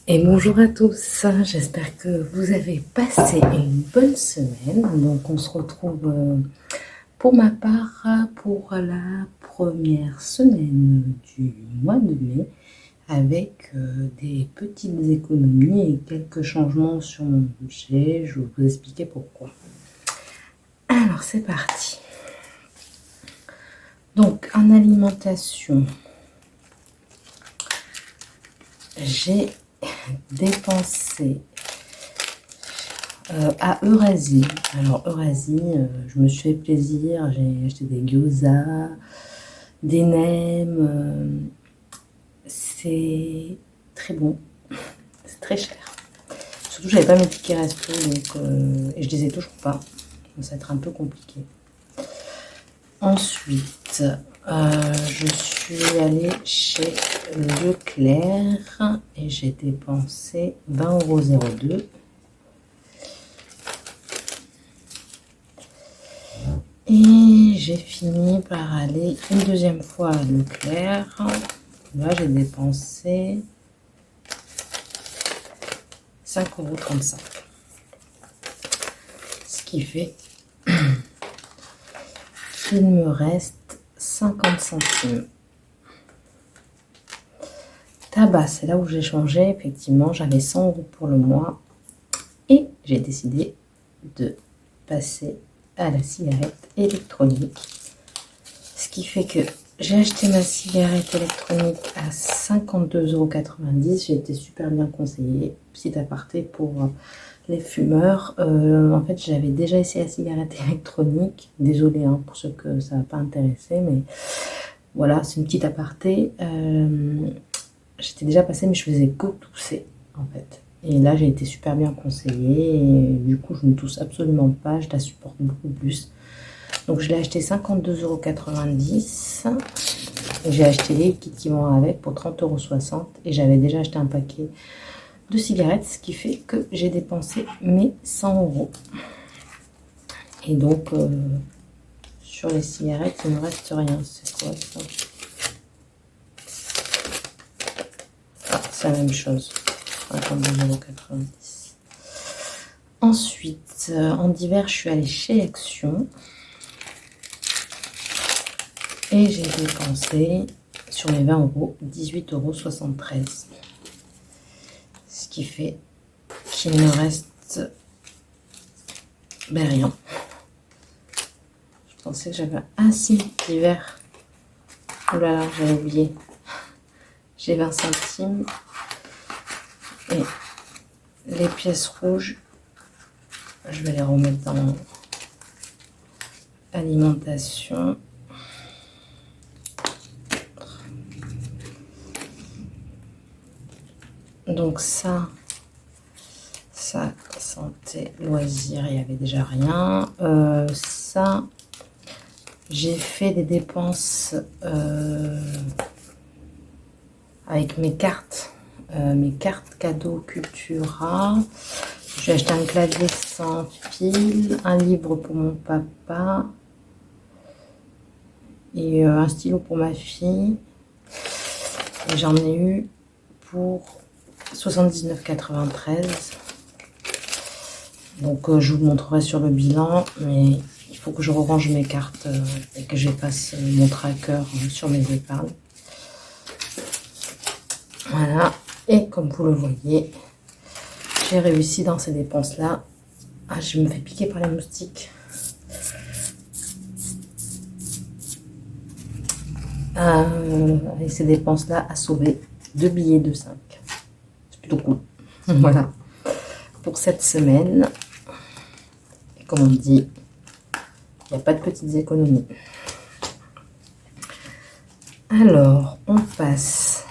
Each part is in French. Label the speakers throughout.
Speaker 1: Et bonjour à tous, j'espère que vous avez passé une bonne semaine. Donc on se retrouve pour ma part pour la première semaine du mois de mai avec des petites économies et quelques changements sur mon budget. Je vais vous expliquer pourquoi. Alors c'est parti. Donc en alimentation, j'ai dépensé à Eurasie. Alors Eurasie, je me suis fait plaisir, j'ai acheté des gyoza, des nems. C'est très bon, c'est très cher. Surtout j'avais pas mes tickets resto, donc, et je les ai toujours pas. Donc ça va être un peu compliqué. Ensuite, je suis allée chez Leclerc et j'ai dépensé 20,02 €. Et j'ai fini par aller une deuxième fois à Leclerc. Là, j'ai dépensé 5,35 €. Ce qui fait qu'il me reste 50 centimes. Tabac, c'est là où j'ai changé. Effectivement, j'avais 100 € pour le mois. Et j'ai décidé de passer à la cigarette électronique. Ce qui fait que j'ai acheté ma cigarette électronique à 52,90 €. J'ai été super bien conseillée. Petit aparté pour les fumeurs. En fait, j'avais déjà essayé la cigarette électronique. Désolée pour ceux que ça va pas intéresser, mais voilà, c'est une petite aparté. J'étais déjà passée, mais je faisais que tousser en fait. Et là, j'ai été super bien conseillée. Et du coup, je ne tousse absolument pas. Je la supporte beaucoup plus. Donc, je l'ai acheté 52,90 €. J'ai acheté les kits qui vont avec pour 30,60 €. Et j'avais déjà acheté un paquet de cigarettes, ce qui fait que j'ai dépensé mes 100 €. Et donc, sur les cigarettes, il ne me reste rien. C'est quoi ça? C'est la même chose. 52,90 €. Ensuite, en hiver, je suis allée chez Action. Et j'ai dépensé sur mes 20 €, 18,73 €. Ce qui fait qu'il me reste rien. Je pensais que j'avais un slip d'hiver. Oh là là, j'avais oublié. J'ai 20 centimes. Et les pièces rouges, je vais les remettre dans alimentation. Donc ça, santé, loisirs, il n'y avait déjà rien. Ça, j'ai fait des dépenses avec mes cartes cadeaux Cultura. J'ai acheté un clavier sans fil, un livre pour mon papa et un stylo pour ma fille. Et j'en ai eu pour 79,93 €. Donc je vous montrerai sur le bilan, mais il faut que je range mes cartes et que je passe mon tracker sur mes épargnes. Voilà, et comme vous le voyez, j'ai réussi dans ces dépenses-là. Ah, je me fais piquer par les moustiques. Avec ces dépenses-là, à sauver 2 billets de 5. C'est plutôt cool. Voilà, pour cette semaine. Et comme on dit, il n'y a pas de petites économies. Alors, on passe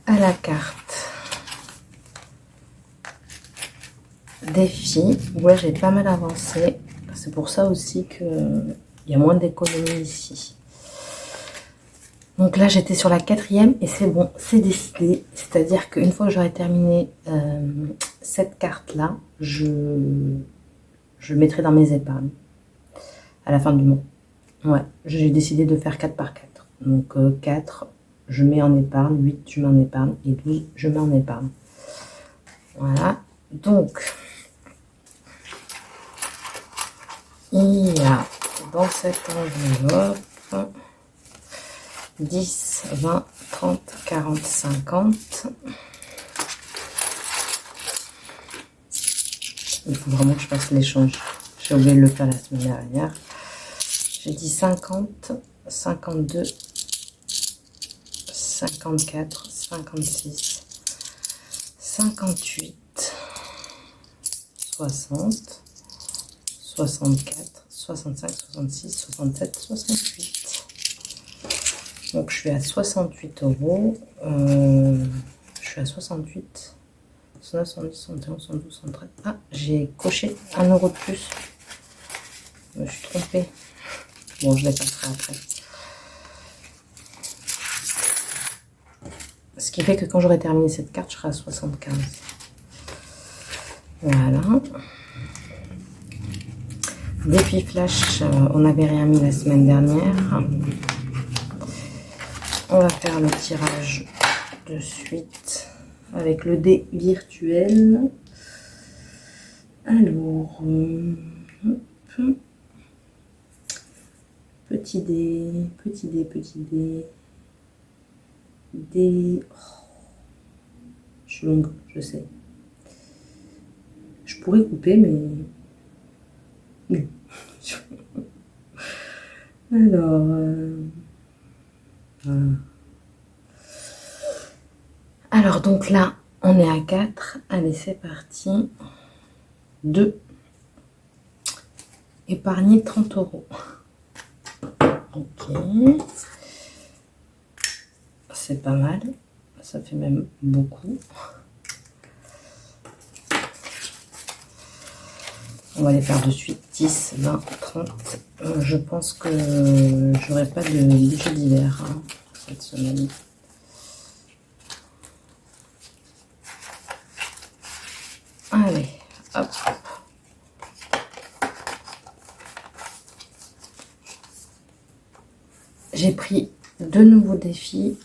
Speaker 1: à la carte défi, où là j'ai pas mal avancé. C'est pour ça aussi qu'il y a moins d'économies ici. Donc là j'étais sur la 4e et c'est bon, c'est décidé. C'est-à-dire qu'une fois que j'aurai terminé cette carte-là, je mettrai dans mes épargnes à la fin du mois. Ouais, j'ai décidé de faire 4 par 4. Donc 4, je mets en épargne, 8 je mets en épargne et 12 je mets en épargne. Voilà, donc il y a dans cette enveloppe 10, 20, 30, 40, 50. Il faut vraiment que je fasse l'échange. J'ai oublié de le faire la semaine dernière. J'ai dit 50, 52, 54, 56, 58, 60, 64, 65, 66, 67, 68. Donc je suis à 68 euros. Je suis à 68. 69, 70, 71, 72, 73. Ah, j'ai coché 1 euro de plus. Je me suis trompée. Bon, je l'effacerai après. Ce qui fait que quand j'aurai terminé cette carte, je serai à 75. Voilà. Défi flash, on n'avait rien mis la semaine dernière. On va faire le tirage de suite avec le dé virtuel. Alors, petit dé, petit dé, petit dé. Dé. Oh, je suis longue, je sais. Je pourrais couper, mais non. Alors, voilà. Alors, donc là, on est à 4. Allez, c'est parti. 2. Épargner 30 euros. Ok. C'est pas mal. Ça fait même beaucoup. On va les faire de suite. 10, 20, 30. Je pense que j'aurai pas de budget d'hiver cette semaine. Allez, hop. J'ai pris 2 nouveaux défis.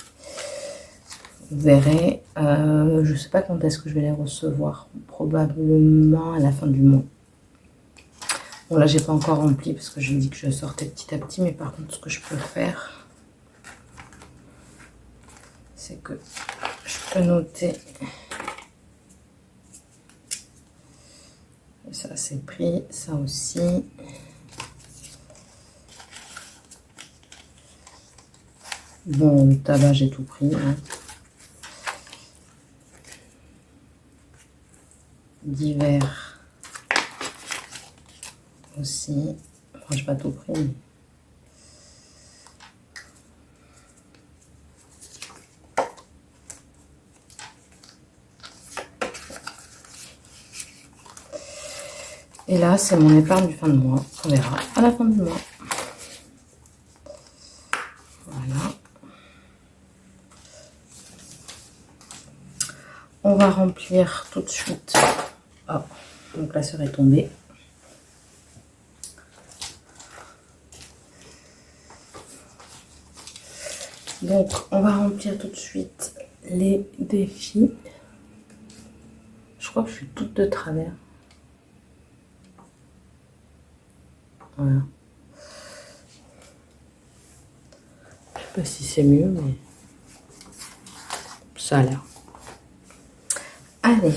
Speaker 1: Vous verrez. Je ne sais pas quand est-ce que je vais les recevoir. Probablement à la fin du mois. Bon, là, j'ai pas encore rempli parce que j'ai dit que je sortais petit à petit. Mais par contre, ce que je peux faire, c'est que je peux noter. Ça, c'est pris. Ça aussi. Bon, le tabac, j'ai tout pris. Hein. Divers aussi. Enfin, j'ai pas tout pris. Mais... Et là, c'est mon épargne du fin de mois. On verra à la fin du mois. Voilà. On va remplir tout de suite. Oh, donc la sœur est tombée. Donc, on va remplir tout de suite les défis. Je crois que je suis toute de travers. Voilà. Je sais pas si c'est mieux, mais ça a l'air. Allez.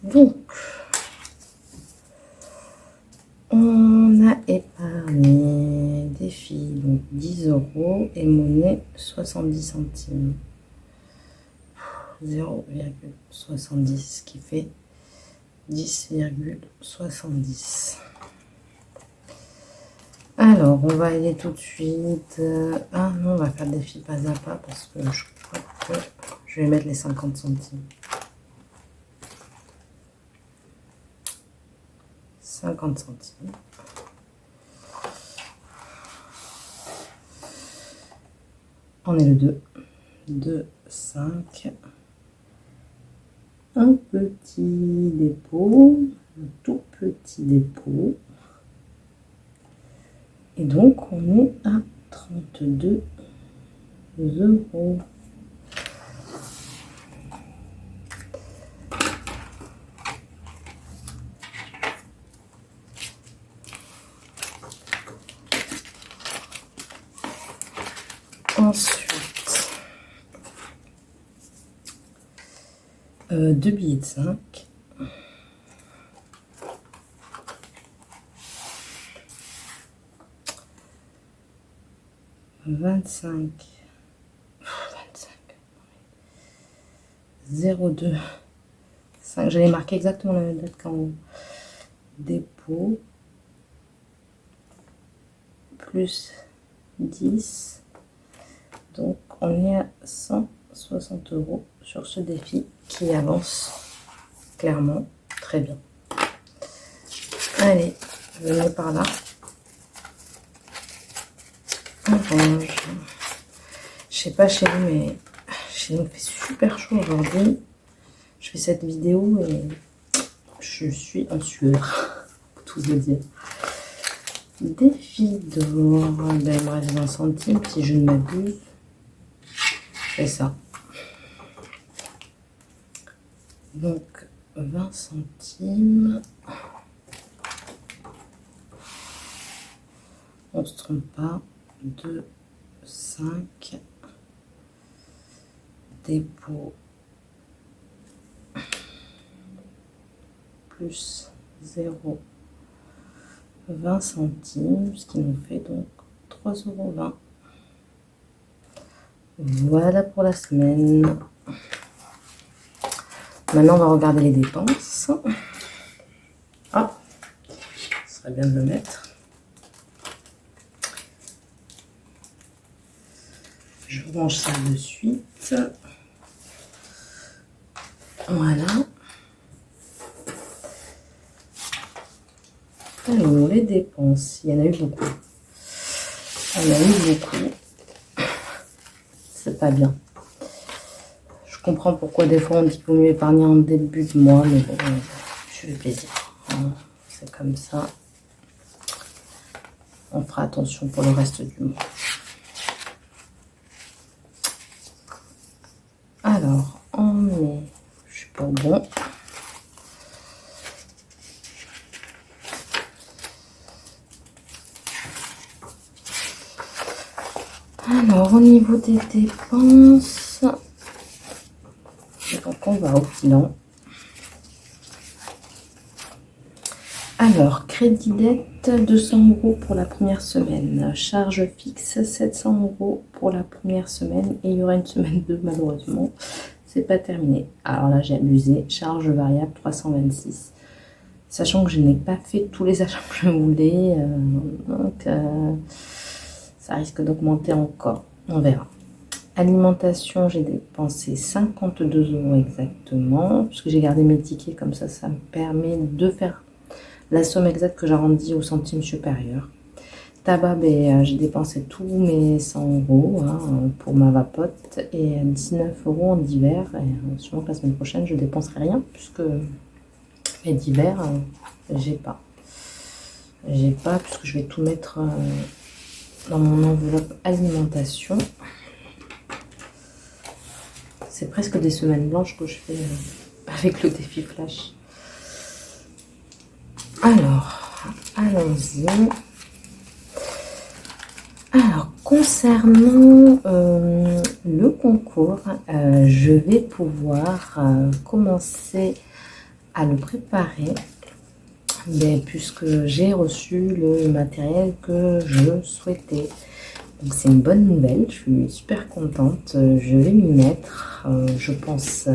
Speaker 1: Donc, on a épargné défi, donc 10 euros et monnaie 70 centimes. 0,70 qui fait 10,70. Alors, on va aller tout de suite. Ah non, on va faire le défi pas à pas parce que je crois que je vais mettre les 50 centimes. 50 centimes. On est le 2. 2, 5. Un petit dépôt. Un tout petit dépôt. Et donc, on est à 32 €. Ensuite, 2 billets de 5. « 25 02 5. J'allais marquer exactement la même date qu'en haut. Dépôt plus 10. Donc on est à 160 € sur ce défi qui avance clairement très bien. Allez, venez par là. Orange. Je sais pas chez vous, mais chez nous il fait super chaud aujourd'hui. Je fais cette vidéo et je suis en sueur, pour tout vous dire. Défi d'or, ben, il me reste 20 centimes si je ne m'abuse. C'est ça. Donc 20 centimes. On se trompe pas. 2, 5. Dépôt plus 0, 20 centimes, ce qui nous fait donc 3,20 €. Voilà pour la semaine. Maintenant, on va regarder les dépenses. Ah, ce serait bien de le mettre. Je range ça de suite. Voilà. Alors, les dépenses, il y en a eu beaucoup. Il y en a eu beaucoup. C'est pas bien. Je comprends pourquoi des fois on dit qu'il vaut mieux épargner en début de mois, mais bon, je fais plaisir. C'est comme ça. On fera attention pour le reste du mois. Alors, en mai, je suis pas bon. Alors, au niveau des dépenses, donc on va au bilan. Alors, crédit dette, 200 € pour la première semaine. Charge fixe, 700 € pour la première semaine. Et il y aura une semaine 2, malheureusement. C'est pas terminé. Alors là, j'ai abusé. Charge variable, 326. Sachant que je n'ai pas fait tous les achats que je voulais. Donc, ça risque d'augmenter encore. On verra. Alimentation, j'ai dépensé 52 € exactement. Puisque j'ai gardé mes tickets. Comme ça, ça me permet de faire la somme exacte que j'arrondis au centime supérieur. Tabac, ben, j'ai dépensé tous mes 100 € pour ma vapote et 19 € en d'hiver. Et sûrement que la semaine prochaine, je ne dépenserai rien puisque les d'hiver, j'ai pas. J'ai pas puisque je vais tout mettre dans mon enveloppe alimentation. C'est presque des semaines blanches que je fais avec le défi flash. Alors, allons-y. Alors, concernant le concours, je vais pouvoir commencer à le préparer, mais puisque j'ai reçu le matériel que je souhaitais. Donc, c'est une bonne nouvelle, je suis super contente. Je vais m'y mettre, je pense,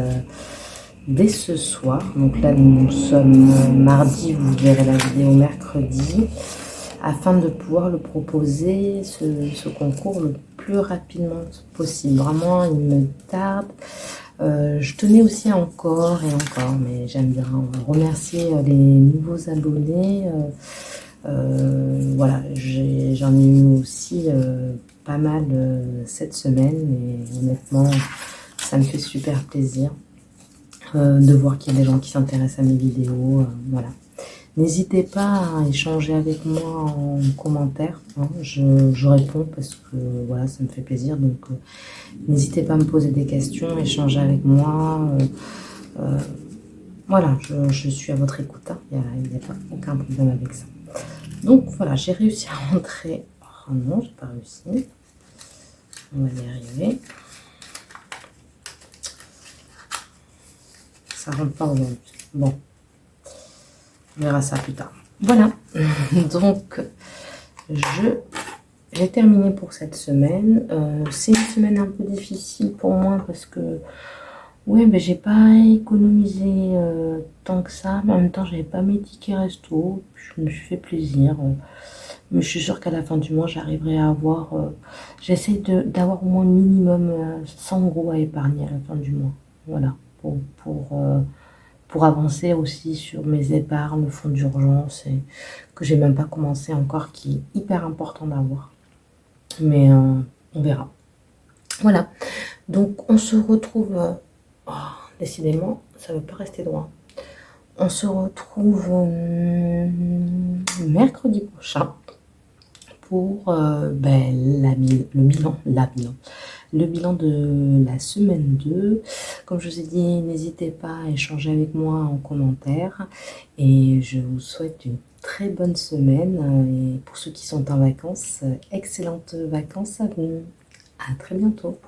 Speaker 1: dès ce soir. Donc là, nous sommes mardi, vous verrez la vidéo mercredi, afin de pouvoir le proposer, ce concours, le plus rapidement possible. Vraiment, il me tarde. Je tenais aussi encore et encore, mais j'aime bien remercier les nouveaux abonnés. Voilà, j'en ai eu aussi pas mal cette semaine et honnêtement, ça me fait super plaisir de voir qu'il y a des gens qui s'intéressent à mes vidéos. Voilà. N'hésitez pas à échanger avec moi en commentaire, hein. Je réponds parce que voilà, ça me fait plaisir. Donc n'hésitez pas à me poser des questions, échanger avec moi. Voilà, je suis à votre écoute, hein. Il n'y a pas aucun problème avec ça. Donc voilà, j'ai réussi à rentrer. Oh non, j'ai pas réussi. On va y arriver. Ça rentre pas aujourd'hui. Bon, on verra ça plus tard. Voilà, donc j'ai terminé pour cette semaine. C'est une semaine un peu difficile pour moi parce que ouais, ben j'ai pas économisé tant que ça, mais en même temps j'avais pas mes tickets resto, je me suis fait plaisir. Mais je suis sûre qu'à la fin du mois j'arriverai à avoir. J'essaie d'avoir au moins minimum 100 € à épargner à la fin du mois. Voilà, pour avancer aussi sur mes épargnes, le fonds d'urgence, et que j'ai même pas commencé encore, qui est hyper important d'avoir. Mais on verra. Voilà, donc on se retrouve. Oh, décidément, ça ne veut pas rester droit. On se retrouve mercredi prochain pour le bilan de la semaine 2. Comme je vous ai dit, n'hésitez pas à échanger avec moi en commentaire. Et je vous souhaite une très bonne semaine. Et pour ceux qui sont en vacances, excellentes vacances à vous. À très bientôt.